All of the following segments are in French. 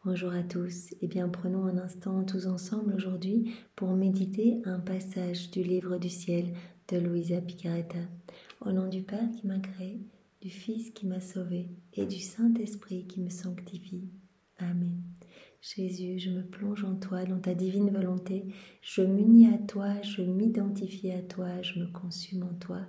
Bonjour à tous. Eh bien, prenons un instant tous ensemble aujourd'hui pour méditer un passage du livre du ciel de Luisa Picaretta. Au nom du Père qui m'a créé, du Fils qui m'a sauvé et du Saint-Esprit qui me sanctifie. Amen. Jésus, je me plonge en toi, dans ta divine volonté. Je m'unis à toi, je m'identifie à toi, je me consume en toi.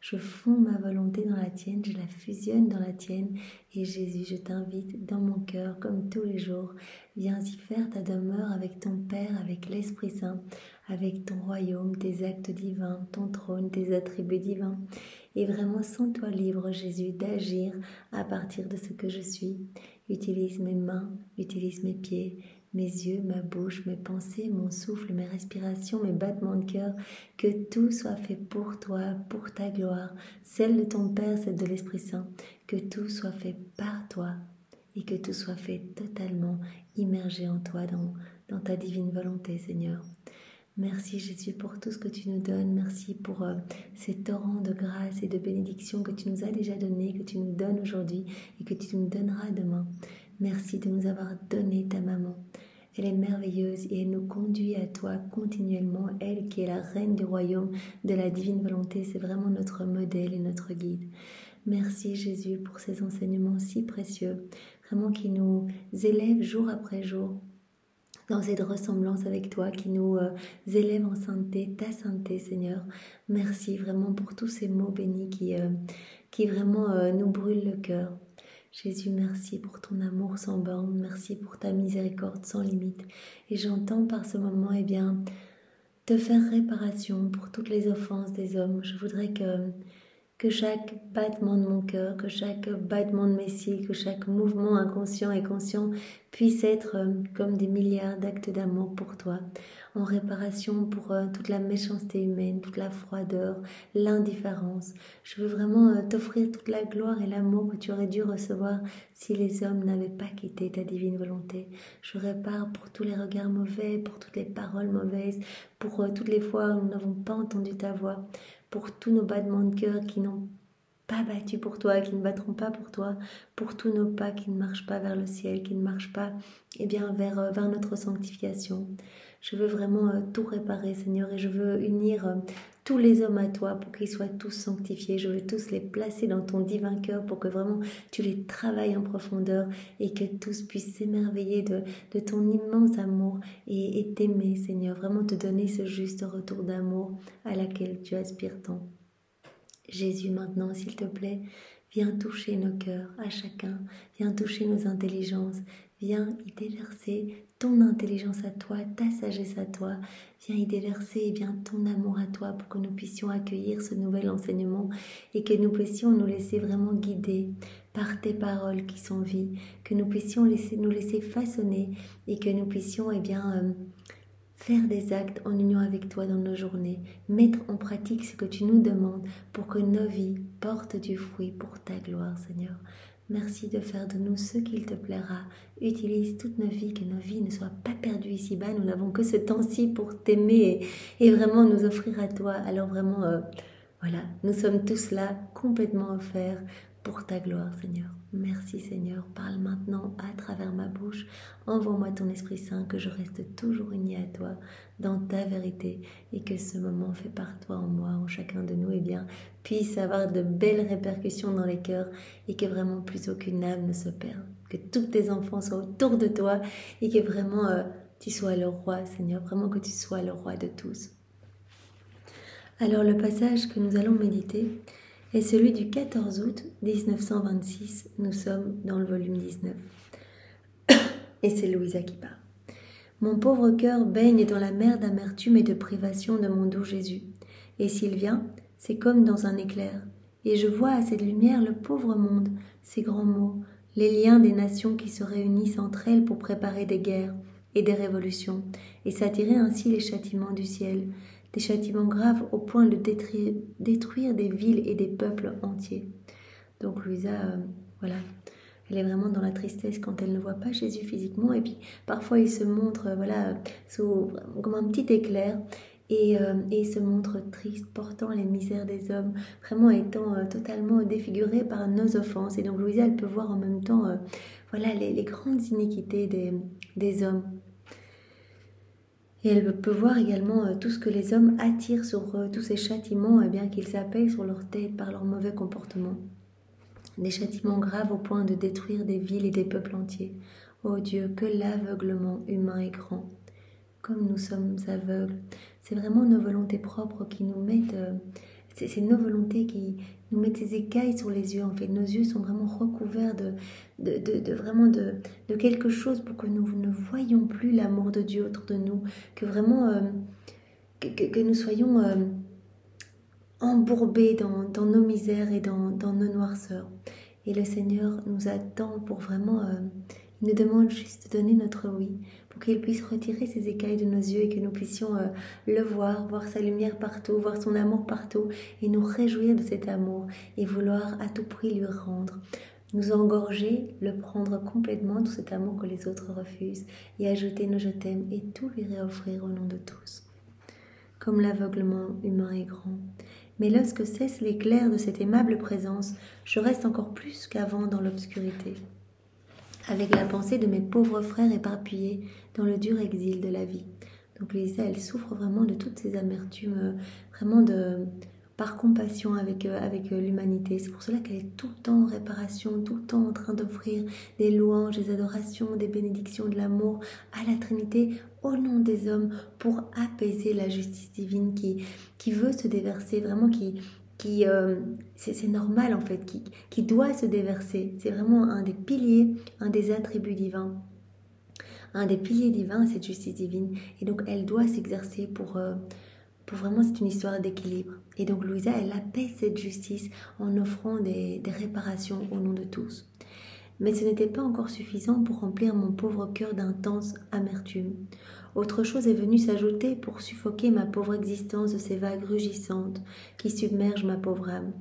Je fonds ma volonté dans la tienne, je la fusionne dans la tienne. Et Jésus, je t'invite dans mon cœur, comme tous les jours. Viens y faire ta demeure avec ton Père, avec l'Esprit Saint, avec ton royaume, tes actes divins, ton trône, tes attributs divins. Et vraiment, sens-toi libre, Jésus, d'agir à partir de ce que je suis. Utilise mes mains, utilise mes pieds, mes yeux, ma bouche, mes pensées, mon souffle, mes respirations, mes battements de cœur, que tout soit fait pour toi, pour ta gloire, celle de ton Père, celle de l'Esprit Saint, que tout soit fait par toi et que tout soit fait totalement immergé en toi, dans ta divine volonté, Seigneur. Merci Jésus pour tout ce que tu nous donnes, merci pour ces torrents de grâce et de bénédiction que tu nous as déjà donnés, que tu nous donnes aujourd'hui et que tu nous donneras demain. Merci de nous avoir donné ta maman. Elle est merveilleuse et elle nous conduit à toi continuellement, elle qui est la reine du royaume de la divine volonté, c'est vraiment notre modèle et notre guide. Merci Jésus pour ces enseignements si précieux, vraiment qui nous élèvent jour après jour dans cette ressemblance avec toi, qui nous élève en sainteté, ta sainteté Seigneur. Merci vraiment pour tous ces mots bénis qui vraiment nous brûlent le cœur. Jésus, merci pour ton amour sans borne, merci pour ta miséricorde sans limite. Et j'entends par ce moment, te faire réparation pour toutes les offenses des hommes. Je voudrais que chaque battement de mon cœur, que chaque battement de mes cils, que chaque mouvement inconscient et conscient puisse être comme des milliards d'actes d'amour pour toi, en réparation pour toute la méchanceté humaine, toute la froideur, l'indifférence. Je veux vraiment t'offrir toute la gloire et l'amour que tu aurais dû recevoir si les hommes n'avaient pas quitté ta divine volonté. Je répare pour tous les regards mauvais, pour toutes les paroles mauvaises, pour toutes les fois où nous n'avons pas entendu ta voix, pour tous nos battements de cœur qui n'ont pas battu pour toi, qui ne battront pas pour toi, pour tous nos pas qui ne marchent pas vers le ciel, qui ne marchent pas vers notre sanctification. Je veux vraiment tout réparer, Seigneur, et je veux unir tous les hommes à toi pour qu'ils soient tous sanctifiés. Je veux tous les placer dans ton divin cœur pour que vraiment tu les travailles en profondeur et que tous puissent s'émerveiller de ton immense amour et t'aimer, Seigneur. Vraiment te donner ce juste retour d'amour à laquelle tu aspires tant. Jésus, maintenant, s'il te plaît, viens toucher nos cœurs à chacun, viens toucher nos intelligences, viens y déverser ton intelligence à toi, ta sagesse à toi, viens y déverser ton amour à toi pour que nous puissions accueillir ce nouvel enseignement et que nous puissions nous laisser vraiment guider par tes paroles qui sont vie, que nous puissions nous laisser façonner et que nous puissions faire des actes en union avec toi dans nos journées, mettre en pratique ce que tu nous demandes pour que nos vies portent du fruit pour ta gloire, Seigneur. Merci de faire de nous ce qu'il te plaira. Utilise toutes nos vies, que nos vies ne soient pas perdues ici-bas. Nous n'avons que ce temps-ci pour t'aimer et vraiment nous offrir à toi. Alors vraiment, voilà, nous sommes tous là, complètement offerts pour ta gloire, Seigneur. Merci, Seigneur. Parle maintenant à travers ma bouche. Envoie-moi ton Esprit Saint, que je reste toujours unie à toi, dans ta vérité, et que ce moment fait par toi, en moi, en chacun de nous, puisse avoir de belles répercussions dans les cœurs, et que vraiment plus aucune âme ne se perde. Que tous tes enfants soient autour de toi, et que vraiment tu sois le roi, Seigneur. Vraiment que tu sois le roi de tous. Alors le passage que nous allons méditer est celui du 14 août 1926. Nous sommes dans le volume 19. Et c'est Luisa qui parle. Mon pauvre cœur baigne dans la mer d'amertume et de privation de mon doux Jésus. Et s'il vient, c'est comme dans un éclair. Et je vois à cette lumière le pauvre monde, ses grands maux, les liens des nations qui se réunissent entre elles pour préparer des guerres et des révolutions, et s'attirer ainsi les châtiments du ciel, des châtiments graves au point de détruire des villes et des peuples entiers. Donc Luisa, voilà, elle est vraiment dans la tristesse quand elle ne voit pas Jésus physiquement, et puis parfois il se montre comme un petit éclair, et il se montre triste, portant les misères des hommes, vraiment étant totalement défiguré par nos offenses. Et donc Luisa, elle peut voir en même temps voilà, les grandes iniquités des hommes. Et elle peut voir également tout ce que les hommes attirent sur eux, tous ces châtiments qu'ils s'appellent sur leur tête par leur mauvais comportement. Des châtiments graves au point de détruire des villes et des peuples entiers. Ô Dieu, que l'aveuglement humain est grand. Comme nous sommes aveugles, c'est vraiment nos volontés propres qui nous mettent... c'est nos volontés qui nous mettent ces écailles sur les yeux. En fait, nos yeux sont vraiment recouverts de quelque chose pour que nous ne voyions plus l'amour de Dieu autour de nous. Que vraiment... que nous soyons... embourbés dans nos misères et dans nos noirceurs. Et le Seigneur nous attend pour vraiment... il nous demande juste de donner notre oui, pour qu'il puisse retirer ces écailles de nos yeux et que nous puissions le voir sa lumière partout, voir son amour partout, et nous réjouir de cet amour, et vouloir à tout prix lui rendre. Nous engorger, le prendre complètement, tout cet amour que les autres refusent, et ajouter nos je t'aime, et tout lui réoffrir au nom de tous. Comme l'aveuglement humain est grand. Mais lorsque cesse l'éclair de cette aimable présence, je reste encore plus qu'avant dans l'obscurité, avec la pensée de mes pauvres frères éparpillés dans le dur exil de la vie. Donc Lisa, elle souffre vraiment de toutes ces amertumes, vraiment par compassion avec l'humanité. C'est pour cela qu'elle est tout le temps en réparation, tout le temps en train d'offrir des louanges, des adorations, des bénédictions, de l'amour à la Trinité au nom des hommes pour apaiser la justice divine qui veut se déverser, vraiment c'est normal en fait, qui doit se déverser. C'est vraiment un des piliers, un des attributs divins. Un des piliers divins, cette justice divine. Et donc elle doit s'exercer pour vraiment, c'est une histoire d'équilibre. Et donc Louisa, elle apaise cette justice en offrant des réparations au nom de tous. Mais ce n'était pas encore suffisant pour remplir mon pauvre cœur d'intense amertume. Autre chose est venue s'ajouter pour suffoquer ma pauvre existence de ces vagues rugissantes qui submergent ma pauvre âme.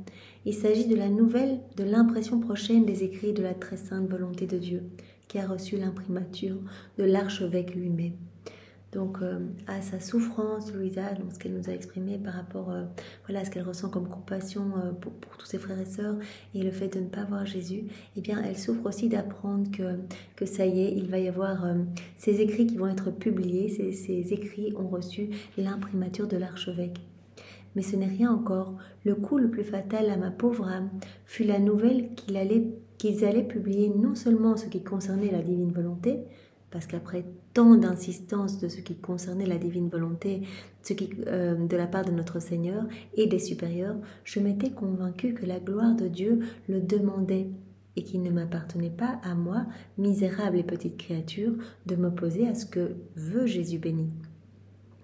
Il s'agit de la nouvelle de l'impression prochaine des écrits de la très sainte volonté de Dieu, qui a reçu l'imprimature de l'archevêque lui-même. Donc à sa souffrance, Louisa, donc ce qu'elle nous a exprimé par rapport à ce qu'elle ressent comme compassion pour tous ses frères et sœurs et le fait de ne pas voir Jésus, eh bien elle souffre aussi d'apprendre que ça y est, il va y avoir ces écrits qui vont être publiés, ces écrits ont reçu l'imprimature de l'archevêque. Mais ce n'est rien encore. Le coup le plus fatal à ma pauvre âme fut la nouvelle qu'ils allaient publier non seulement ce qui concernait la divine volonté, parce qu'après tant d'insistance de ce qui concernait la divine volonté, de la part de notre Seigneur et des supérieurs, je m'étais convaincue que la gloire de Dieu le demandait et qu'il ne m'appartenait pas à moi, misérable et petite créature, de m'opposer à ce que veut Jésus béni.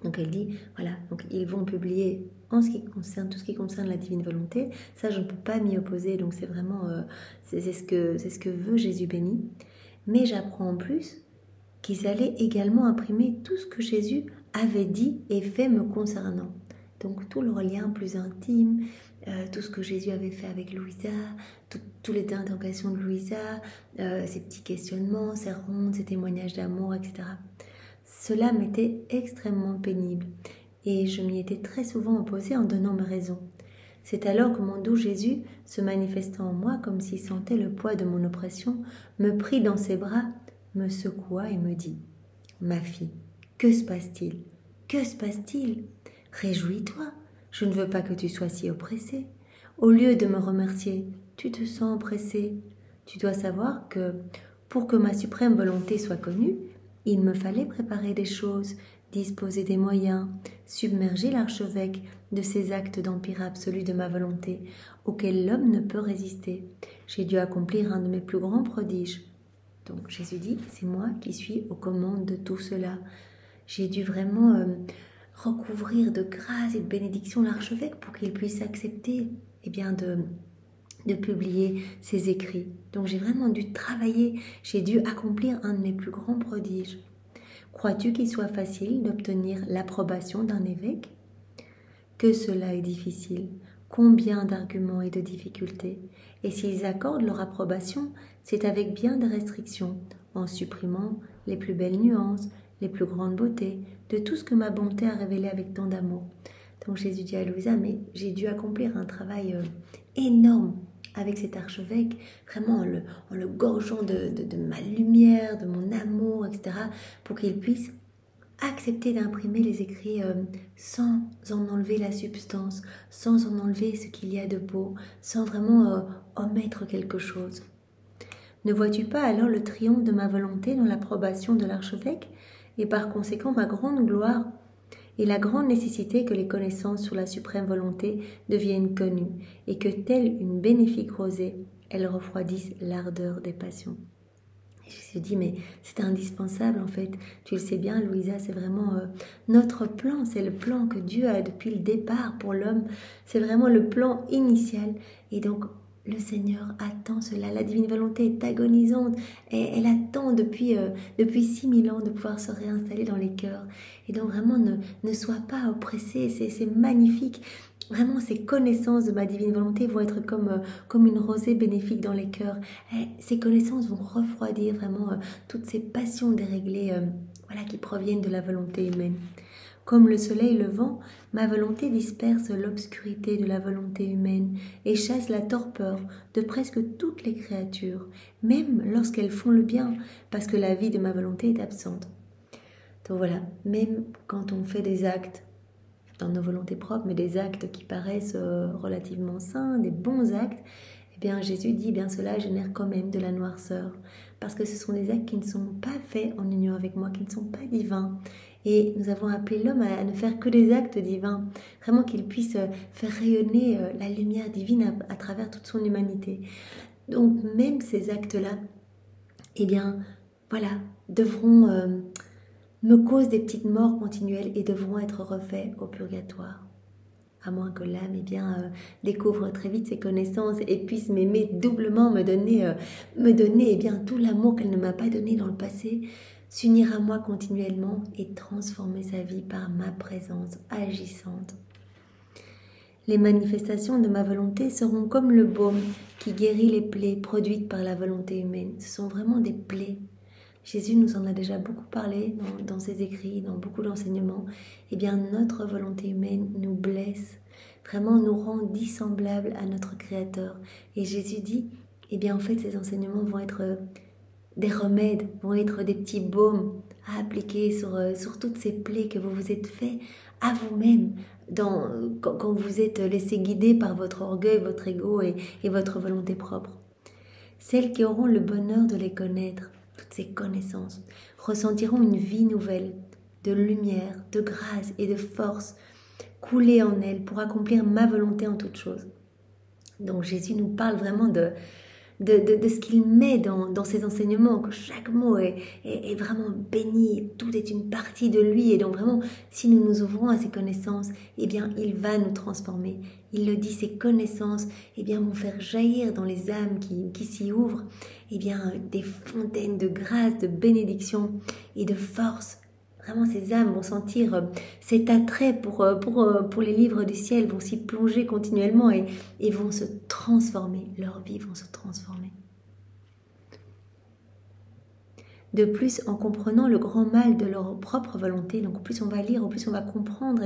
Donc elle dit, voilà, donc ils vont publier en ce qui concerne tout ce qui concerne la divine volonté. Ça, je ne peux pas m'y opposer, donc c'est vraiment, c'est ce que veut Jésus béni. Mais j'apprends en plus qu'ils allaient également imprimer tout ce que Jésus avait dit et fait me concernant. Donc tout leur lien plus intime, tout ce que Jésus avait fait avec Louisa, toutes les interrogations de Louisa, ses petits questionnements, ses rondes, ses témoignages d'amour, etc. Cela m'était extrêmement pénible et je m'y étais très souvent opposée en donnant mes raisons. C'est alors que mon doux Jésus, se manifestant en moi comme s'il sentait le poids de mon oppression, me prit dans ses bras, me secoua et me dit « Ma fille, que se passe-t-il? Que se passe-t-il? Réjouis-toi, je ne veux pas que tu sois si oppressée. Au lieu de me remercier, tu te sens oppressée. Tu dois savoir que, pour que ma suprême volonté soit connue, il me fallait préparer des choses, disposer des moyens, submerger l'archevêque de ces actes d'empire absolu de ma volonté, auxquels l'homme ne peut résister. J'ai dû accomplir un de mes plus grands prodiges. » Donc Jésus dit, c'est moi qui suis aux commandes de tout cela. J'ai dû vraiment recouvrir de grâce et de bénédiction l'archevêque pour qu'il puisse accepter de publier ses écrits. Donc j'ai vraiment dû travailler, j'ai dû accomplir un de mes plus grands prodiges. Crois-tu qu'il soit facile d'obtenir l'approbation d'un évêque? Que cela est difficile, combien d'arguments et de difficultés. Et s'ils accordent leur approbation, c'est avec bien des restrictions, en supprimant les plus belles nuances, les plus grandes beautés, de tout ce que ma bonté a révélé avec tant d'amour. Donc Jésus dit à Louisa, mais j'ai dû accomplir un travail énorme avec cet archevêque, vraiment en le gorgeant de ma lumière, de mon amour, etc., pour qu'il puisse accepter d'imprimer les écrits sans en enlever la substance, sans en enlever ce qu'il y a de beau, sans vraiment omettre quelque chose. Ne vois-tu pas alors le triomphe de ma volonté dans l'approbation de l'archevêque et par conséquent ma grande gloire et la grande nécessité que les connaissances sur la suprême volonté deviennent connues et que, telle une bénéfique rosée, elles refroidissent l'ardeur des passions. Et je me suis dit, mais c'est indispensable en fait. Tu le sais bien, Louisa, c'est vraiment notre plan. C'est le plan que Dieu a depuis le départ pour l'homme. C'est vraiment le plan initial. Et donc, le Seigneur attend cela. La divine volonté est agonisante. Et elle attend depuis 6000 ans de pouvoir se réinstaller dans les cœurs. Et donc, vraiment, ne sois pas oppressé. C'est magnifique. Vraiment, ces connaissances de ma divine volonté vont être comme une rosée bénéfique dans les cœurs. Et ces connaissances vont refroidir vraiment toutes ces passions déréglées qui proviennent de la volonté humaine. Comme le soleil levant, ma volonté disperse l'obscurité de la volonté humaine et chasse la torpeur de presque toutes les créatures, même lorsqu'elles font le bien, parce que la vie de ma volonté est absente. Donc voilà, même quand on fait des actes dans nos volontés propres, mais des actes qui paraissent relativement sains, des bons actes, eh bien Jésus dit, bien cela génère quand même de la noirceur, parce que ce sont des actes qui ne sont pas faits en union avec moi, qui ne sont pas divins. Et nous avons appelé l'homme à ne faire que des actes divins, vraiment qu'il puisse faire rayonner la lumière divine à travers toute son humanité. Donc même ces actes-là, eh bien voilà, devront me causent des petites morts continuelles et devront être refaits au purgatoire. À moins que l'âme découvre très vite ses connaissances et puisse m'aimer doublement, me donner tout l'amour qu'elle ne m'a pas donné dans le passé, s'unir à moi continuellement et transformer sa vie par ma présence agissante. Les manifestations de ma volonté seront comme le baume qui guérit les plaies produites par la volonté humaine. Ce sont vraiment des plaies. Jésus nous en a déjà beaucoup parlé dans ses écrits, dans beaucoup d'enseignements. Eh bien, notre volonté humaine nous blesse, vraiment nous rend dissemblables à notre Créateur. Et Jésus dit, eh bien, en fait, ces enseignements vont être des remèdes, vont être des petits baumes à appliquer sur toutes ces plaies que vous vous êtes fait à vous-même, quand vous êtes laissé guider par votre orgueil, votre ego et votre volonté propre. Celles qui auront le bonheur de les connaître, toutes ces connaissances, ressentiront une vie nouvelle, de lumière, de grâce et de force couler en elles pour accomplir ma volonté en toutes choses. Donc Jésus nous parle vraiment de ce qu'il met dans ses enseignements, que chaque mot est vraiment béni, tout est une partie de lui, et donc vraiment, si nous nous ouvrons à ses connaissances, eh bien, il va nous transformer. Il le dit, ces connaissances, eh bien, vont faire jaillir dans les âmes qui s'y ouvrent, eh bien, des fontaines de grâce, de bénédiction et de force. Vraiment, ces âmes vont sentir cet attrait pour les livres du ciel, vont s'y plonger continuellement et vont se transformer. Leurs vies vont se transformer. De plus, en comprenant le grand mal de leur propre volonté, donc plus on va lire, au plus on va comprendre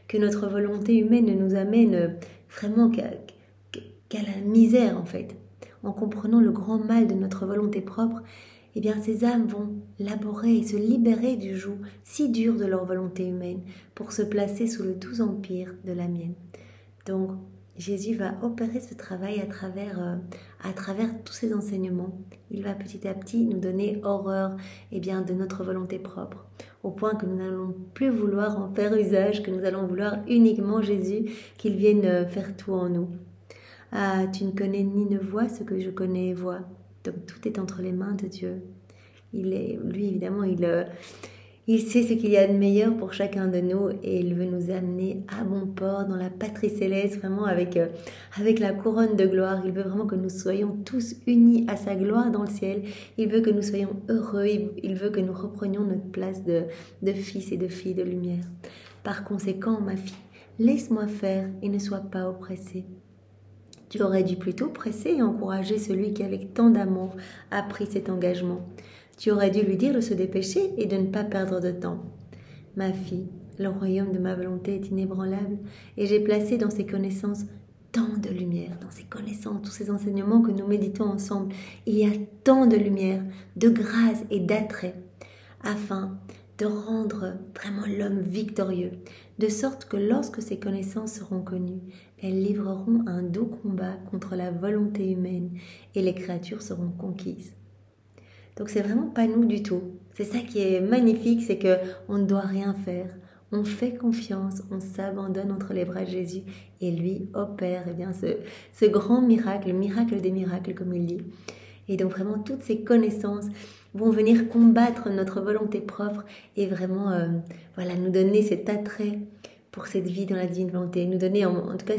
que notre volonté humaine ne nous amène vraiment qu'à la misère en fait. En comprenant le grand mal de notre volonté propre, eh bien ces âmes vont laborer et se libérer du joug si dur de leur volonté humaine pour se placer sous le doux empire de la mienne. Donc Jésus va opérer ce travail à travers tous ces enseignements. Il va petit à petit nous donner horreur de notre volonté propre, au point que nous n'allons plus vouloir en faire usage, que nous allons vouloir uniquement Jésus, qu'il vienne faire tout en nous. Ah, tu ne connais ni ne vois ce que je connais et vois. Donc tout est entre les mains de Dieu. Lui, évidemment, il sait ce qu'il y a de meilleur pour chacun de nous et il veut nous amener à bon port dans la patrie céleste, vraiment avec la couronne de gloire. Il veut vraiment que nous soyons tous unis à sa gloire dans le ciel. Il veut que nous soyons heureux. Il veut que nous reprenions notre place de fils et de filles de lumière. Par conséquent, ma fille, laisse-moi faire et ne sois pas oppressée. Tu aurais dû plutôt presser et encourager celui qui, avec tant d'amour, a pris cet engagement. Tu aurais dû lui dire de se dépêcher et de ne pas perdre de temps. Ma fille, le royaume de ma volonté est inébranlable et j'ai placé dans ses connaissances tant de lumière dans ces connaissances, tous ces enseignements que nous méditons ensemble. Il y a tant de lumière, de grâce et d'attrait, afin de rendre vraiment l'homme victorieux, de sorte que lorsque ces connaissances seront connues, elles livreront un doux combat contre la volonté humaine et les créatures seront conquises. Donc c'est vraiment pas nous du tout. C'est ça qui est magnifique, c'est qu'on ne doit rien faire. On fait confiance, on s'abandonne entre les bras de Jésus et lui opère ce grand miracle, le miracle des miracles comme il dit. Et donc vraiment toutes ces connaissances vont venir combattre notre volonté propre et vraiment nous donner cet attrait pour cette vie dans la divine volonté, nous donner en tout cas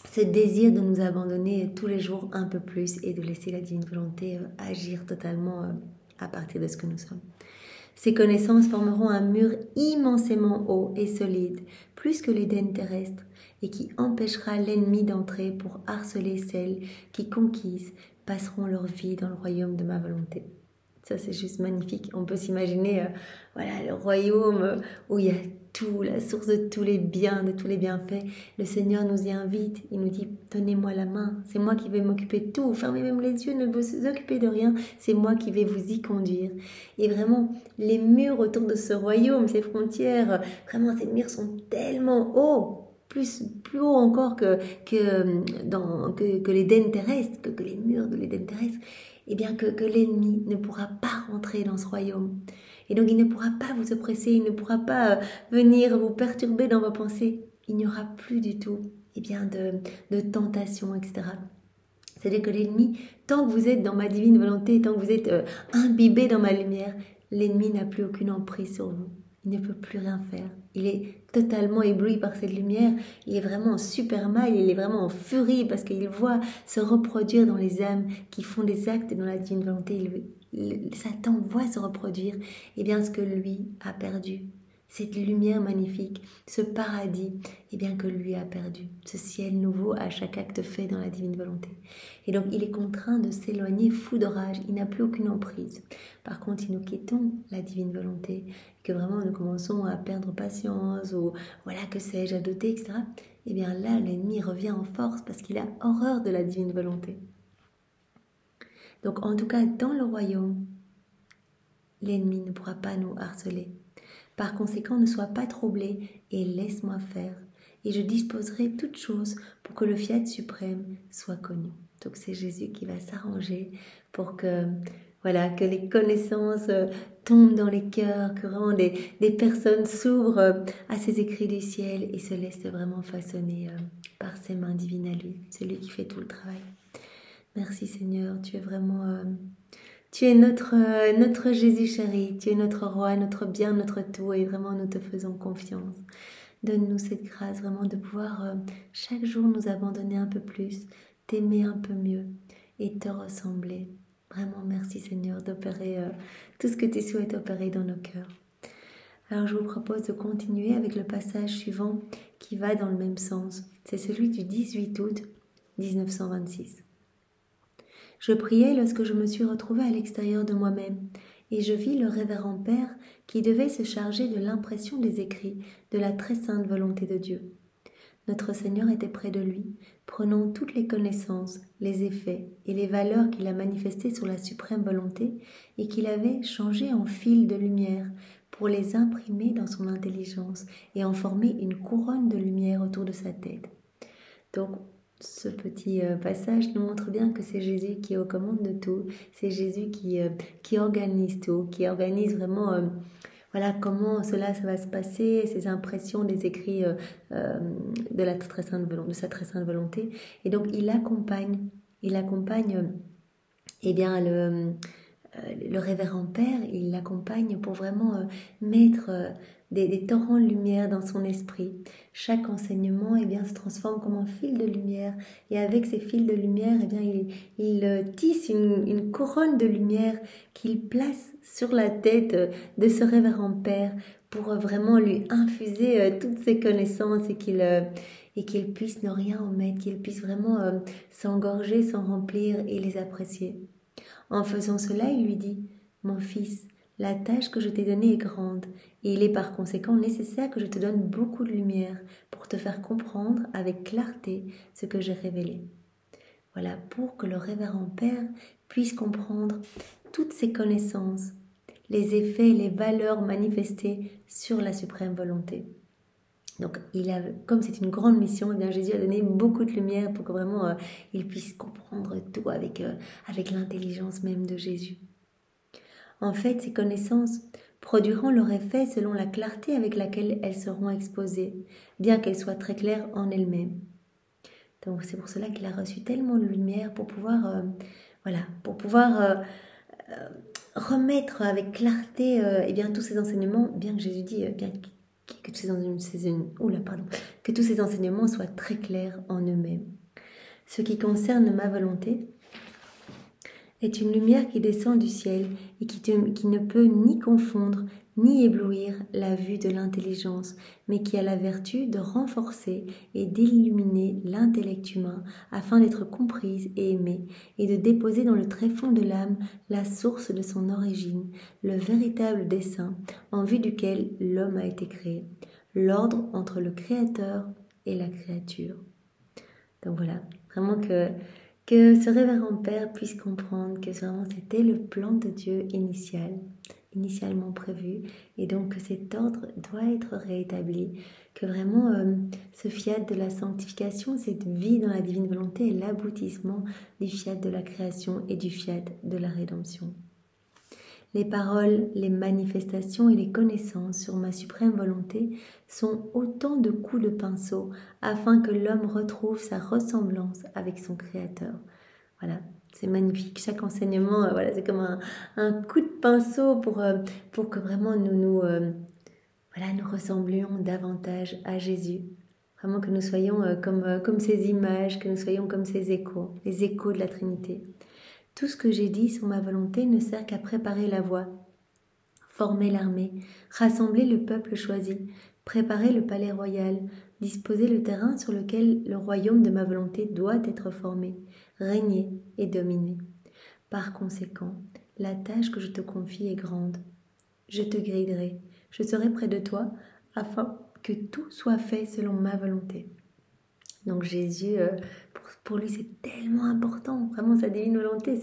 ce désir de nous abandonner tous les jours un peu plus et de laisser la divine volonté agir totalement à partir de ce que nous sommes. Ces connaissances formeront un mur immensément haut et solide, plus que l'Éden terrestre, et qui empêchera l'ennemi d'entrer pour harceler celles qui, conquises, passeront leur vie dans le royaume de ma volonté. Ça, c'est juste magnifique. On peut s'imaginer le royaume où il y a tout, la source de tous les biens, de tous les bienfaits. Le Seigneur nous y invite. Il nous dit, donnez-moi la main. C'est moi qui vais m'occuper de tout. Fermez même les yeux, ne vous occupez de rien. C'est moi qui vais vous y conduire. Et vraiment, les murs autour de ce royaume, ces frontières, vraiment, ces murs sont tellement hauts. Plus haut encore que l'Éden terrestre, que les murs de l'Éden terrestre, et bien que l'ennemi ne pourra pas rentrer dans ce royaume. Et donc il ne pourra pas vous oppresser, il ne pourra pas venir vous perturber dans vos pensées. Il n'y aura plus du tout de tentation, etc. C'est-à-dire que l'ennemi, tant que vous êtes dans ma divine volonté, tant que vous êtes imbibé dans ma lumière, l'ennemi n'a plus aucune emprise sur vous. Il ne peut plus rien faire. Il est totalement ébloui par cette lumière. Il est vraiment en super mal. Il est vraiment en furie parce qu'il voit se reproduire dans les âmes qui font des actes dans la divine volonté. Satan voit se reproduire ce que lui a perdu. Cette lumière magnifique, ce paradis, que lui a perdu. Ce ciel nouveau à chaque acte fait dans la divine volonté. Et donc il est contraint de s'éloigner fou de rage. Il n'a plus aucune emprise. Par contre, si nous quittons la divine volonté, que vraiment nous commençons à perdre patience, ou que sais-je, à douter, etc., là, l'ennemi revient en force parce qu'il a horreur de la divine volonté. Donc en tout cas, dans le royaume, l'ennemi ne pourra pas nous harceler. Par conséquent, ne sois pas troublé et laisse-moi faire. Et je disposerai toutes choses pour que le fiat suprême soit connu. Donc c'est Jésus qui va s'arranger pour que les connaissances tombent dans les cœurs, que vraiment des personnes s'ouvrent à ces écrits du ciel et se laissent vraiment façonner par ses mains divines à lui. C'est lui qui fait tout le travail. Merci Seigneur, tu es vraiment... Tu es notre Jésus chéri, tu es notre roi, notre bien, notre tout, et vraiment nous te faisons confiance. Donne-nous cette grâce vraiment de pouvoir chaque jour nous abandonner un peu plus, t'aimer un peu mieux et te ressembler. Vraiment merci Seigneur d'opérer tout ce que tu souhaites opérer dans nos cœurs. Alors je vous propose de continuer avec le passage suivant qui va dans le même sens. C'est celui du 18 août 1926. Je priais lorsque je me suis retrouvée à l'extérieur de moi-même, et je vis le révérend Père qui devait se charger de l'impression des écrits de la très sainte volonté de Dieu. Notre Seigneur était près de lui, prenant toutes les connaissances, les effets et les valeurs qu'il a manifestées sur la suprême volonté et qu'il avait changées en fils de lumière pour les imprimer dans son intelligence et en former une couronne de lumière autour de sa tête. Donc, ce petit passage nous montre bien que c'est Jésus qui est aux commandes de tout, c'est Jésus qui organise tout, qui organise vraiment comment ça va se passer, ces impressions des écrits de sa très sainte volonté. Et donc il accompagne le révérend Père, il l'accompagne pour vraiment mettre des torrents de lumière dans son esprit. Chaque enseignement se transforme comme un fil de lumière, et avec ces fils de lumière il tisse une couronne de lumière qu'il place sur la tête de ce révérend Père pour vraiment lui infuser toutes ses connaissances et qu'il puisse ne rien omettre, qu'il puisse vraiment s'engorger, s'en remplir et les apprécier. En faisant cela, il lui dit « Mon fils, la tâche que je t'ai donnée est grande, et il est par conséquent nécessaire que je te donne beaucoup de lumière pour pour te faire comprendre avec clarté ce que j'ai révélé. Voilà, pour que le révérend Père puisse comprendre toutes ces connaissances, les effets, les valeurs manifestées sur la suprême volonté. Donc, comme c'est une grande mission, eh bien, Jésus a donné beaucoup de lumière pour que vraiment il puisse comprendre tout avec l'intelligence même de Jésus. En fait, ces connaissances produiront leur effet selon la clarté avec laquelle elles seront exposées, bien qu'elles soient très claires en elles-mêmes. Donc, c'est pour cela qu'il a reçu tellement de lumière pour pouvoir, remettre avec clarté tous ces enseignements, bien que Jésus dit que tous ces enseignements soient très clairs en eux-mêmes. Ce qui concerne ma volonté est une lumière qui descend du ciel et qui ne peut ni confondre ni éblouir la vue de l'intelligence, mais qui a la vertu de renforcer et d'illuminer l'intellect humain afin d'être comprise et aimée, et de déposer dans le tréfonds de l'âme la source de son origine, le véritable dessein en vue duquel l'homme a été créé, l'ordre entre le Créateur et la créature. Donc voilà, vraiment que ce révérend Père puisse comprendre que vraiment c'était le plan de Dieu initialement prévu, et donc que cet ordre doit être réétabli, que vraiment ce fiat de la sanctification, cette vie dans la divine volonté est l'aboutissement du fiat de la création et du fiat de la rédemption. Les paroles, les manifestations et les connaissances sur ma suprême volonté sont autant de coups de pinceau afin que l'homme retrouve sa ressemblance avec son Créateur. Voilà, c'est magnifique. Chaque enseignement, c'est comme un coup de pinceau pour que vraiment nous ressemblions davantage à Jésus. Vraiment que nous soyons comme ces images, que nous soyons comme ces échos, les échos de la Trinité. Tout ce que j'ai dit sur ma volonté ne sert qu'à préparer la voie, former l'armée, rassembler le peuple choisi, préparer le palais royal, disposer le terrain sur lequel le royaume de ma volonté doit être formé, régner et dominer. Par conséquent, la tâche que je te confie est grande. Je te guiderai, je serai près de toi, afin que tout soit fait selon ma volonté. Donc Jésus, pour lui c'est tellement important, vraiment sa divine volonté,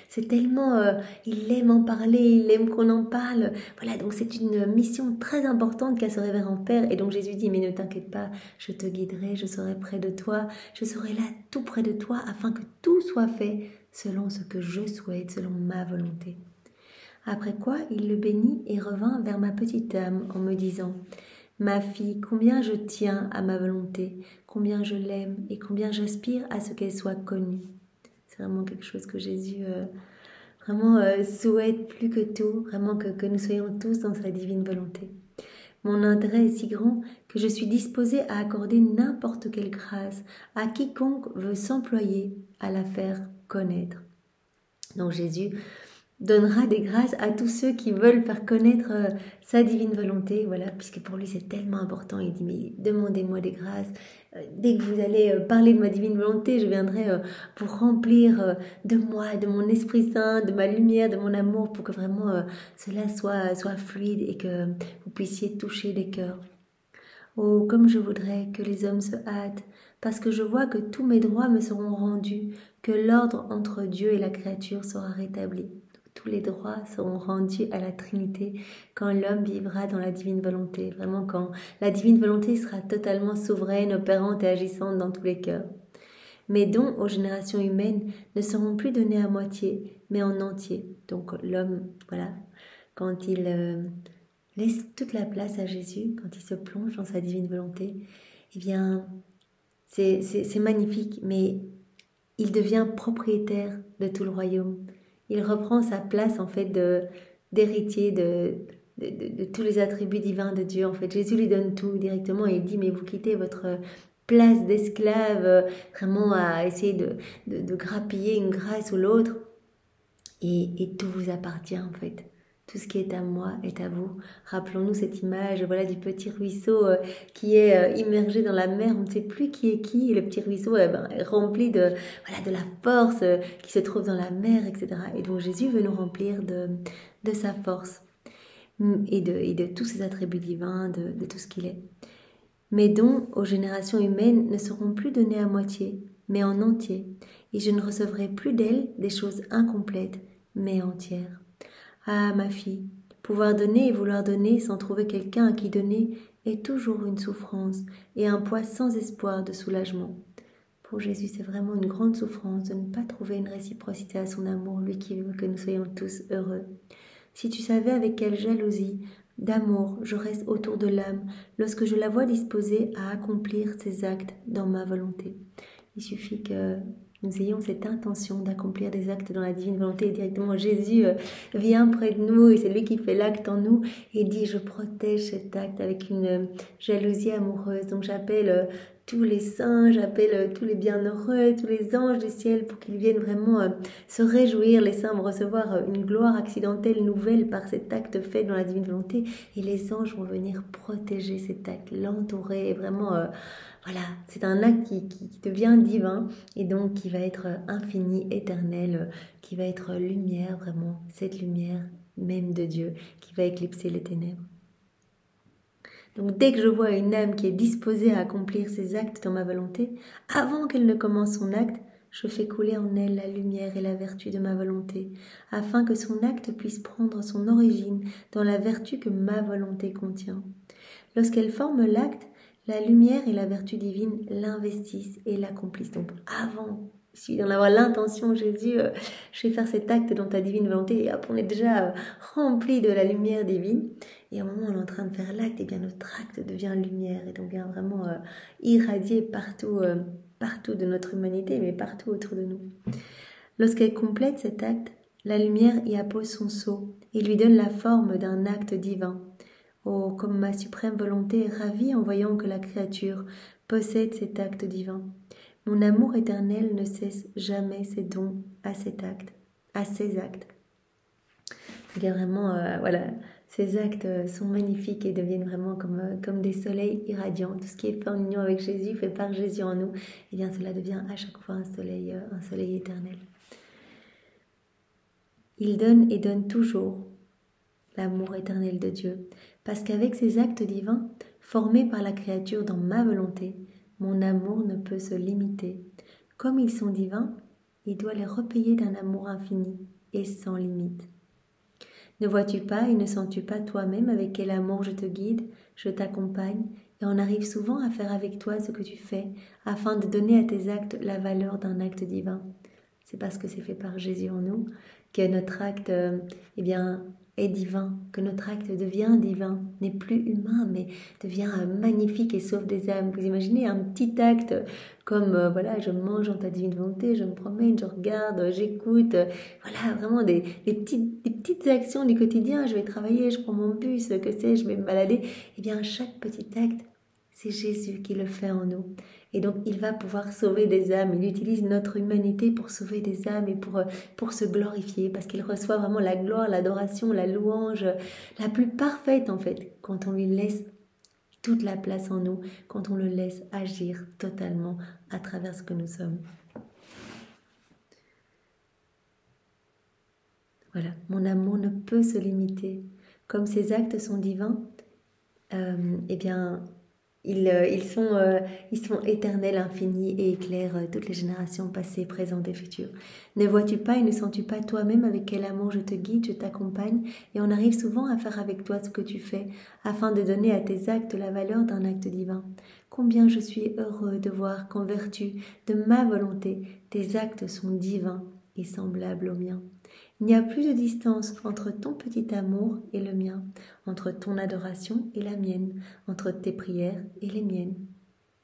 c'est tellement, il aime en parler, il aime qu'on en parle, voilà, donc c'est une mission très importante qu'a ce révérend Père, et donc Jésus dit, mais ne t'inquiète pas, je te guiderai, je serai près de toi, je serai là tout près de toi, afin que tout soit fait selon ce que je souhaite, selon ma volonté. Après quoi, il le bénit et revint vers ma petite âme en me disant, ma fille, combien je tiens à ma volonté, combien je l'aime et combien j'aspire à ce qu'elle soit connue. C'est vraiment quelque chose que Jésus souhaite plus que tout, vraiment que nous soyons tous dans sa divine volonté. Mon intérêt est si grand que je suis disposée à accorder n'importe quelle grâce à quiconque veut s'employer à la faire connaître. Donc Jésus donnera des grâces à tous ceux qui veulent faire connaître sa divine volonté, voilà, puisque pour lui c'est tellement important. Il dit, mais demandez-moi des grâces, dès que vous allez parler de ma divine volonté, je viendrai vous remplir de moi, de mon Esprit Saint, de ma lumière, de mon amour, pour que vraiment cela soit fluide et que vous puissiez toucher les cœurs. Oh, comme je voudrais que les hommes se hâtent, parce que je vois que tous mes droits me seront rendus, que l'ordre entre Dieu et la créature sera rétabli. Tous les droits seront rendus à la Trinité quand l'homme vivra dans la divine volonté, vraiment quand la divine volonté sera totalement souveraine, opérante et agissante dans tous les cœurs. Mes dons aux générations humaines ne seront plus donnés à moitié, mais en entier. Donc l'homme, voilà, quand il laisse toute la place à Jésus, quand il se plonge dans sa divine volonté, eh bien, c'est magnifique, mais il devient propriétaire de tout le royaume. Il reprend sa place en fait d'héritier de tous les attributs divins de Dieu. En fait, Jésus lui donne tout directement et il dit, mais vous quittez votre place d'esclave vraiment à essayer de grappiller une grâce ou l'autre, et tout vous appartient en fait. Tout ce qui est à moi est à vous. Rappelons-nous cette image, voilà, du petit ruisseau qui est immergé dans la mer. On ne sait plus qui est qui. Et le petit ruisseau est rempli de la force qui se trouve dans la mer, etc. Et donc Jésus veut nous remplir de sa force et de tous ses attributs divins, de tout ce qu'il est. Mes dons aux générations humaines ne seront plus donnés à moitié, mais en entier, et je ne recevrai plus d'elles des choses incomplètes, mais entières. Ah, ma fille, pouvoir donner et vouloir donner sans trouver quelqu'un à qui donner est toujours une souffrance et un poids sans espoir de soulagement. Pour Jésus, c'est vraiment une grande souffrance de ne pas trouver une réciprocité à son amour, lui qui veut que nous soyons tous heureux. Si tu savais avec quelle jalousie, d'amour je reste autour de l'âme lorsque je la vois disposée à accomplir ses actes dans ma volonté. Il suffit que nous ayons cette intention d'accomplir des actes dans la divine volonté et directement Jésus vient près de nous et c'est lui qui fait l'acte en nous et dit je protège cet acte avec une jalousie amoureuse. Donc j'appelle tous les saints, j'appelle tous les bienheureux, tous les anges du ciel pour qu'ils viennent vraiment se réjouir. Les saints vont recevoir une gloire accidentelle nouvelle par cet acte fait dans la divine volonté et les anges vont venir protéger cet acte, l'entourer et vraiment... Voilà, c'est un acte qui devient divin et donc qui va être infini, éternel, qui va être lumière, vraiment, cette lumière même de Dieu qui va éclipser les ténèbres. Donc dès que je vois une âme qui est disposée à accomplir ses actes dans ma volonté, avant qu'elle ne commence son acte, je fais couler en elle la lumière et la vertu de ma volonté, afin que son acte puisse prendre son origine dans la vertu que ma volonté contient. Lorsqu'elle forme l'acte, la lumière et la vertu divine l'investissent et l'accomplissent. Donc avant, il suffit d'en avoir l'intention, Jésus, je vais faire cet acte dans ta divine volonté. Et hop, on est déjà rempli de la lumière divine. Et au moment où on est en train de faire l'acte, eh bien notre acte devient lumière et donc vient vraiment irradier partout, partout de notre humanité, mais partout autour de nous. Lorsqu'elle complète cet acte, la lumière y appose son sceau et lui donne la forme d'un acte divin. Oh, comme ma suprême volonté est ravie en voyant que la créature possède cet acte divin. Mon amour éternel ne cesse jamais ses dons à cet acte, à ces actes. Il y a vraiment, voilà, ces actes sont magnifiques et deviennent vraiment comme des soleils irradiants. Tout ce qui est fait en union avec Jésus, fait par Jésus en nous, et bien cela devient à chaque fois un soleil éternel. Il donne et donne toujours l'amour éternel de Dieu, parce qu'avec ces actes divins, formés par la créature dans ma volonté, mon amour ne peut se limiter. Comme ils sont divins, il doit les repayer d'un amour infini et sans limite. Ne vois-tu pas et ne sens-tu pas toi-même avec quel amour je te guide, je t'accompagne, et on arrive souvent à faire avec toi ce que tu fais, afin de donner à tes actes la valeur d'un acte divin. C'est parce que c'est fait par Jésus en nous que notre acte, est divin, que notre acte devient divin, n'est plus humain, mais devient magnifique et sauve des âmes. Vous imaginez un petit acte comme, voilà, je mange dans ta divine volonté, je me promène, je regarde, j'écoute, voilà, vraiment des petites actions du quotidien, je vais travailler, je prends mon bus, que sais-je, je vais me balader. Eh bien, chaque petit acte, c'est Jésus qui le fait en nous. Et donc, il va pouvoir sauver des âmes. Il utilise notre humanité pour sauver des âmes et pour se glorifier, parce qu'il reçoit vraiment la gloire, l'adoration, la louange, la plus parfaite en fait, quand on lui laisse toute la place en nous, quand on le laisse agir totalement à travers ce que nous sommes. Voilà, mon amour ne peut se limiter. Comme ces actes sont divins, ils sont éternels, infinis et éclairent toutes les générations passées, présentes et futures. Ne vois-tu pas et ne sens-tu pas toi-même avec quel amour je te guide, je t'accompagne, et on arrive souvent à faire avec toi ce que tu fais, afin de donner à tes actes la valeur d'un acte divin. Combien je suis heureux de voir qu'en vertu de ma volonté, tes actes sont divins et semblables aux miens. Il n'y a plus de distance entre ton petit amour et le mien, entre ton adoration et la mienne, entre tes prières et les miennes.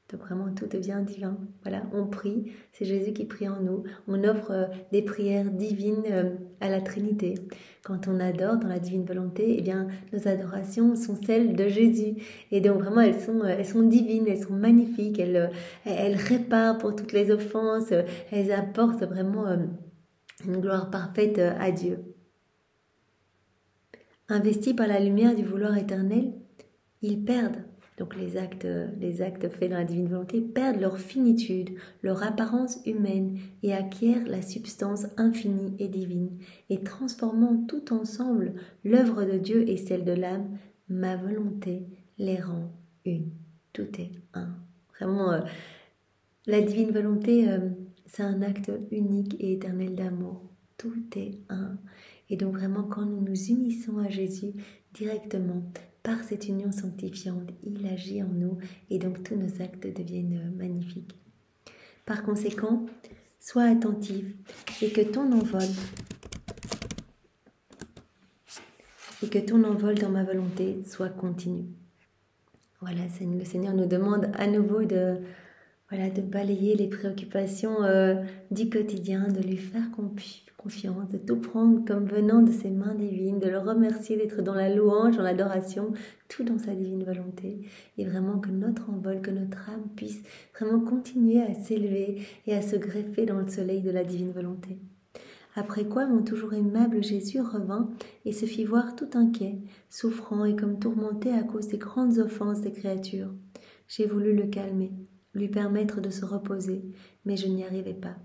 Donc vraiment tout devient divin. Voilà, on prie, c'est Jésus qui prie en nous. On offre des prières divines à la Trinité. Quand on adore dans la divine volonté, eh bien nos adorations sont celles de Jésus. Et donc vraiment elles sont divines, elles sont magnifiques, elles réparent pour toutes les offenses, elles apportent vraiment une gloire parfaite à Dieu. Investis par la lumière du vouloir éternel, ils perdent, donc les actes faits dans la divine volonté, perdent leur finitude, leur apparence humaine et acquièrent la substance infinie et divine. Et transformant tout ensemble l'œuvre de Dieu et celle de l'âme, ma volonté les rend une. tout est un. Vraiment, la divine volonté, c'est un acte unique et éternel d'amour. Tout est un. Et donc vraiment, quand nous nous unissons à Jésus directement, par cette union sanctifiante, il agit en nous et donc tous nos actes deviennent magnifiques. Par conséquent, sois attentive et que ton envol dans ma volonté soit continu. Voilà, le Seigneur nous demande à nouveau de balayer les préoccupations du quotidien, de lui faire confiance, de tout prendre comme venant de ses mains divines, de le remercier d'être dans la louange, dans l'adoration, tout dans sa divine volonté. Et vraiment que notre envol, que notre âme puisse vraiment continuer à s'élever et à se greffer dans le soleil de la divine volonté. Après quoi mon toujours aimable Jésus revint et se fit voir tout inquiet, souffrant et comme tourmenté à cause des grandes offenses des créatures. J'ai voulu le calmer, lui permettre de se reposer, mais je n'y arrivais pas.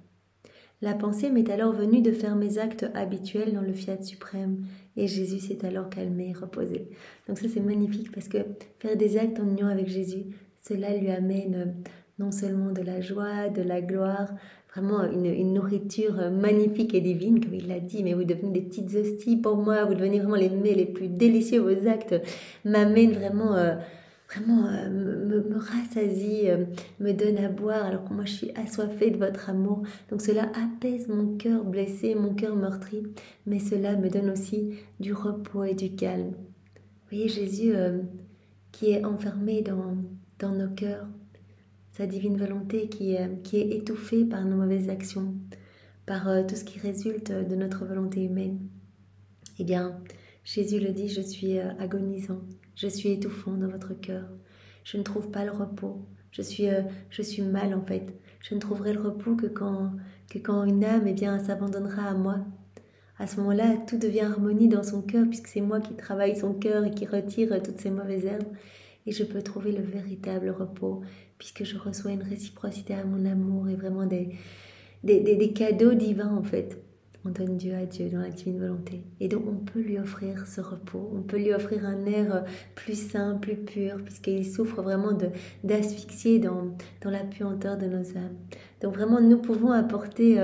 La pensée m'est alors venue de faire mes actes habituels dans le fiat suprême, et Jésus s'est alors calmé et reposé. Donc ça c'est magnifique parce que faire des actes en union avec Jésus, cela lui amène non seulement de la joie, de la gloire, vraiment une nourriture magnifique et divine, comme il l'a dit, mais vous devenez des petites hosties pour moi, vous devenez vraiment les mets les plus délicieux, vos actes m'amènent vraiment... me rassasie, me donne à boire alors que moi je suis assoiffée de votre amour. Donc cela apaise mon cœur blessé, mon cœur meurtri, mais cela me donne aussi du repos et du calme. Vous voyez Jésus qui est enfermé dans nos cœurs, sa divine volonté qui est étouffée par nos mauvaises actions, par tout ce qui résulte de notre volonté humaine. Eh bien, Jésus le dit, je suis agonisant. Je suis étouffant dans votre cœur. Je ne trouve pas le repos. Je suis mal en fait. Je ne trouverai le repos que quand une âme s'abandonnera à moi. À ce moment-là, tout devient harmonie dans son cœur puisque c'est moi qui travaille son cœur et qui retire toutes ces mauvaises herbes. Et je peux trouver le véritable repos puisque je reçois une réciprocité à mon amour et vraiment des cadeaux divins en fait. On donne Dieu à Dieu dans la divine volonté. Et donc on peut lui offrir ce repos, on peut lui offrir un air plus sain, plus pur, puisqu'il souffre vraiment d'asphyxier dans la puanteur de nos âmes. Donc vraiment nous pouvons apporter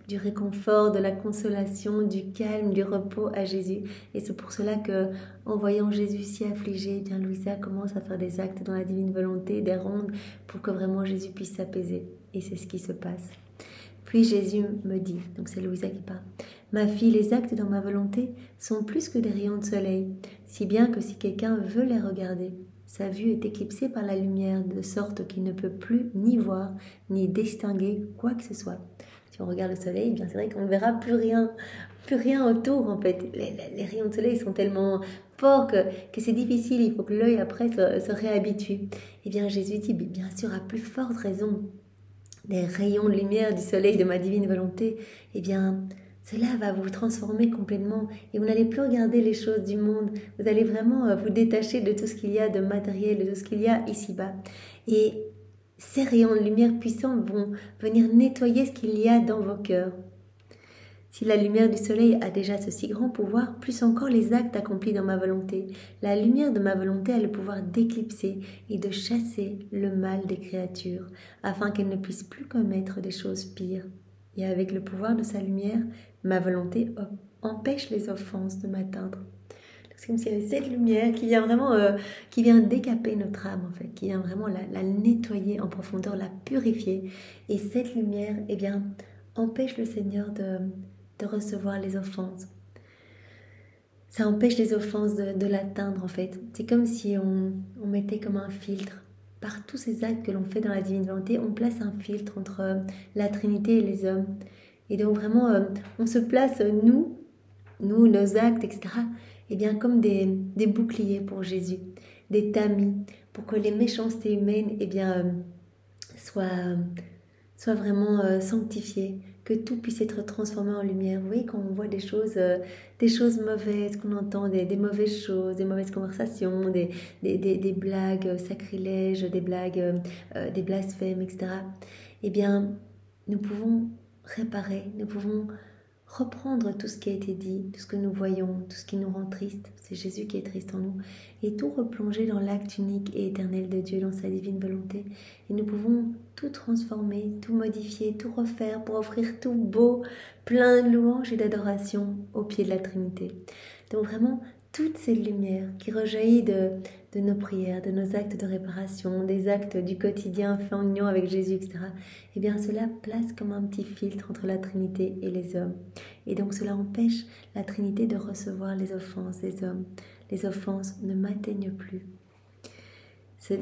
du réconfort, de la consolation, du calme, du repos à Jésus. Et c'est pour cela que en voyant Jésus si affligé, eh bien Louisa commence à faire des actes dans la divine volonté, des rondes, pour que vraiment Jésus puisse s'apaiser. Et c'est ce qui se passe. Puis Jésus me dit, donc c'est Louisa qui parle, « Ma fille, les actes dans ma volonté sont plus que des rayons de soleil, si bien que si quelqu'un veut les regarder, sa vue est éclipsée par la lumière, de sorte qu'il ne peut plus ni voir, ni distinguer quoi que ce soit. » Si on regarde le soleil, eh bien c'est vrai qu'on ne verra plus rien autour en fait. Les rayons de soleil sont tellement forts que c'est difficile, il faut que l'œil après se réhabitue. Eh bien Jésus dit, bien sûr, à plus forte raison, des rayons de lumière du soleil de ma divine volonté, eh bien, cela va vous transformer complètement et vous n'allez plus regarder les choses du monde. Vous allez vraiment vous détacher de tout ce qu'il y a de matériel, de tout ce qu'il y a ici-bas. Et ces rayons de lumière puissants vont venir nettoyer ce qu'il y a dans vos cœurs. Si la lumière du soleil a déjà ce si grand pouvoir, plus encore les actes accomplis dans ma volonté. La lumière de ma volonté a le pouvoir d'éclipser et de chasser le mal des créatures, afin qu'elles ne puissent plus commettre des choses pires. Et avec le pouvoir de sa lumière, ma volonté empêche les offenses de m'atteindre. C'est comme s'il y avait cette lumière qui vient vraiment, qui vient décaper notre âme en fait, qui vient vraiment la nettoyer en profondeur, la purifier. Et cette lumière, eh bien, empêche le Seigneur de recevoir les offenses. Ça empêche les offenses de l'atteindre en fait. C'est comme si on mettait comme un filtre. Par tous ces actes que l'on fait dans la divine volonté, on place un filtre entre la Trinité et les hommes. Et donc vraiment, on se place, nous, nos actes, etc., eh bien, comme des boucliers pour Jésus, des tamis, pour que les méchancetés humaines eh bien, soient vraiment sanctifiées, que tout puisse être transformé en lumière. Vous voyez, quand on voit des choses mauvaises, qu'on entend des mauvaises choses, des mauvaises conversations, des blagues sacrilèges, des blagues, des blasphèmes, etc., eh bien, nous pouvons réparer, nous pouvons reprendre tout ce qui a été dit, tout ce que nous voyons, tout ce qui nous rend triste, c'est Jésus qui est triste en nous, et tout replonger dans l'acte unique et éternel de Dieu, dans sa divine volonté. Et nous pouvons tout transformer, tout modifier, tout refaire pour offrir tout beau, plein de louanges et d'adoration au pied de la Trinité. Donc vraiment, toute cette lumière qui rejaillit de nos prières, de nos actes de réparation, des actes du quotidien faits en union avec Jésus, etc., eh bien cela place comme un petit filtre entre la Trinité et les hommes. Et donc cela empêche la Trinité de recevoir les offenses des hommes. Les offenses ne m'atteignent plus.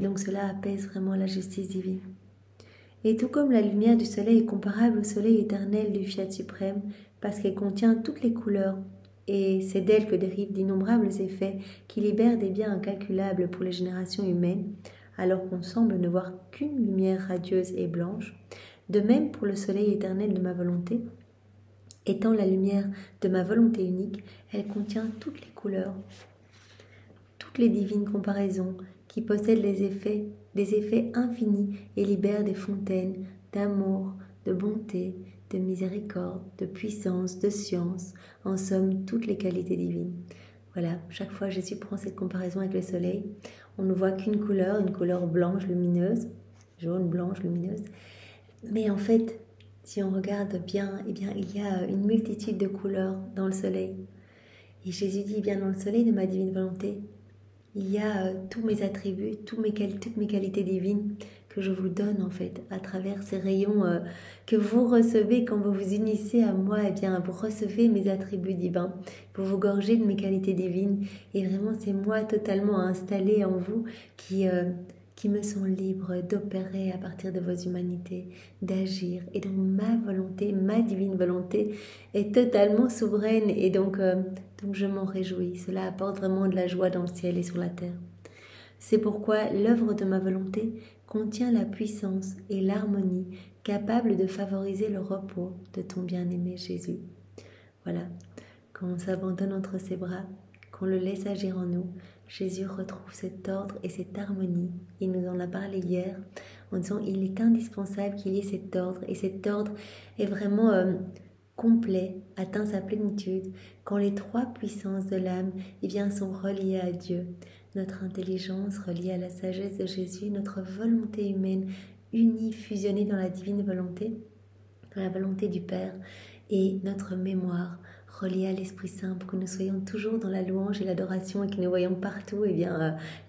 Donc cela apaise vraiment la justice divine. Et tout comme la lumière du soleil est comparable au soleil éternel du Fiat suprême, parce qu'elle contient toutes les couleurs, et c'est d'elle que dérivent d'innombrables effets qui libèrent des biens incalculables pour les générations humaines, alors qu'on semble ne voir qu'une lumière radieuse et blanche. De même pour le soleil éternel de ma volonté, étant la lumière de ma volonté unique, elle contient toutes les couleurs, toutes les divines comparaisons qui possèdent des effets infinis et libèrent des fontaines d'amour, de bonté, de miséricorde, de puissance, de science, en somme, toutes les qualités divines. Voilà, chaque fois Jésus prend cette comparaison avec le soleil, on ne voit qu'une couleur, une couleur blanche lumineuse, jaune, blanche, lumineuse. Mais en fait, si on regarde bien, eh bien, il y a une multitude de couleurs dans le soleil. Et Jésus dit, bien dans le soleil de ma divine volonté, il y a tous mes attributs, toutes mes qualités divines que je vous donne en fait à travers ces rayons que vous recevez quand vous vous unissez à moi. Eh bien, vous recevez mes attributs divins, vous vous gorgez de mes qualités divines et vraiment c'est moi totalement installé en vous qui me sont libres d'opérer à partir de vos humanités, d'agir. Et donc ma volonté, ma divine volonté est totalement souveraine et donc je m'en réjouis. Cela apporte vraiment de la joie dans le ciel et sur la terre. C'est pourquoi l'œuvre de ma volonté contient la puissance et l'harmonie capables de favoriser le repos de ton bien-aimé Jésus. Voilà, quand on s'abandonne entre ses bras, qu'on le laisse agir en nous, Jésus retrouve cet ordre et cette harmonie. Il nous en a parlé hier en disant il est indispensable qu'il y ait cet ordre et cet ordre est vraiment complet, atteint sa plénitude quand les trois puissances de l'âme sont reliées à Dieu. Notre intelligence reliée à la sagesse de Jésus, notre volonté humaine unie, fusionnée dans la divine volonté, dans la volonté du Père, et notre mémoire reliée à l'Esprit Saint pour que nous soyons toujours dans la louange et l'adoration et que nous voyons partout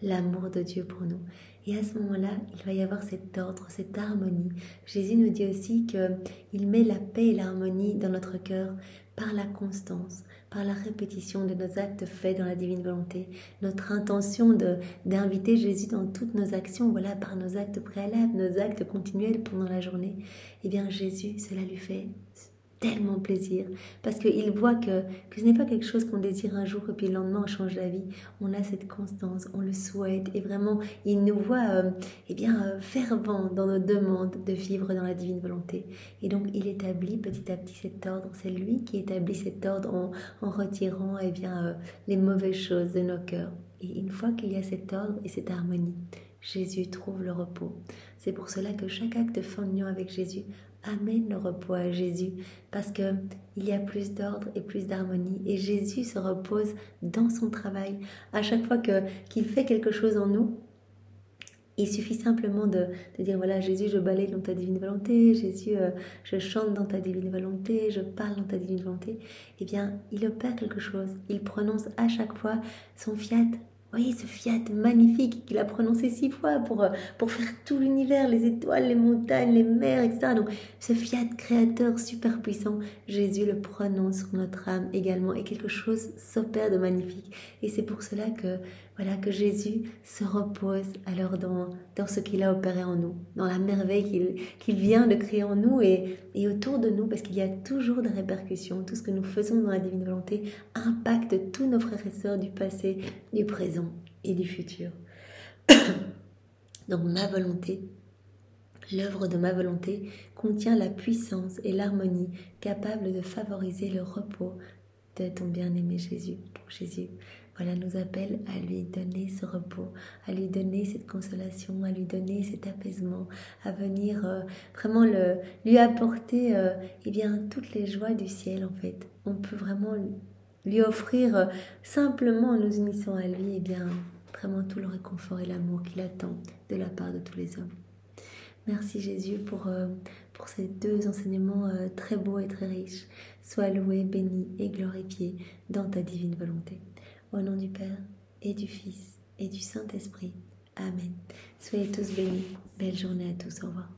l'amour de Dieu pour nous. Et à ce moment-là, il va y avoir cet ordre, cette harmonie. Jésus nous dit aussi qu'il met la paix et l'harmonie dans notre cœur par la constance, par la répétition de nos actes faits dans la divine volonté, notre intention d'inviter Jésus dans toutes nos actions, voilà, par nos actes préalables, nos actes continuels pendant la journée. Eh bien Jésus, cela lui fait tellement plaisir, parce qu'il voit que ce n'est pas quelque chose qu'on désire un jour et puis le lendemain on change d'avis. On a cette constance, on le souhaite et vraiment il nous voit fervent dans nos demandes de vivre dans la divine volonté. Et donc il établit petit à petit cet ordre, c'est lui qui établit cet ordre en retirant les mauvaises choses de nos cœurs. Et une fois qu'il y a cet ordre et cette harmonie, Jésus trouve le repos. C'est pour cela que chaque acte fait en union avec Jésus amène le repos à Jésus, parce qu'il y a plus d'ordre et plus d'harmonie, et Jésus se repose dans son travail. À chaque fois qu'il fait quelque chose en nous, il suffit simplement de dire, voilà, Jésus, je balaye dans ta divine volonté, Jésus, je chante dans ta divine volonté, je parle dans ta divine volonté. Eh bien, il opère quelque chose, il prononce à chaque fois son fiat. Vous voyez ce fiat magnifique qu'il a prononcé 6 fois pour faire tout l'univers, les étoiles, les montagnes, les mers, etc. Donc ce fiat créateur super puissant, Jésus le prononce sur notre âme également et quelque chose s'opère de magnifique. Et c'est pour cela que Jésus se repose alors dans ce qu'il a opéré en nous, dans la merveille qu'il vient de créer en nous et autour de nous, parce qu'il y a toujours des répercussions. Tout ce que nous faisons dans la divine volonté impacte tous nos frères et sœurs du passé, du présent et du futur. Donc ma volonté, l'œuvre de ma volonté contient la puissance et l'harmonie capables de favoriser le repos de ton bien-aimé Jésus. Donc Jésus voilà, nous appelle à lui donner ce repos, à lui donner cette consolation, à lui donner cet apaisement, à venir vraiment lui apporter eh bien, toutes les joies du ciel en fait. On peut vraiment lui offrir simplement en nous unissant à lui, eh bien, vraiment tout le réconfort et l'amour qu'il attend de la part de tous les hommes. Merci Jésus pour ces deux enseignements très beaux et très riches. Sois loué, béni et glorifié dans ta divine volonté. Au nom du Père et du Fils et du Saint-Esprit. Amen. Soyez tous bénis. Belle journée à tous. Au revoir.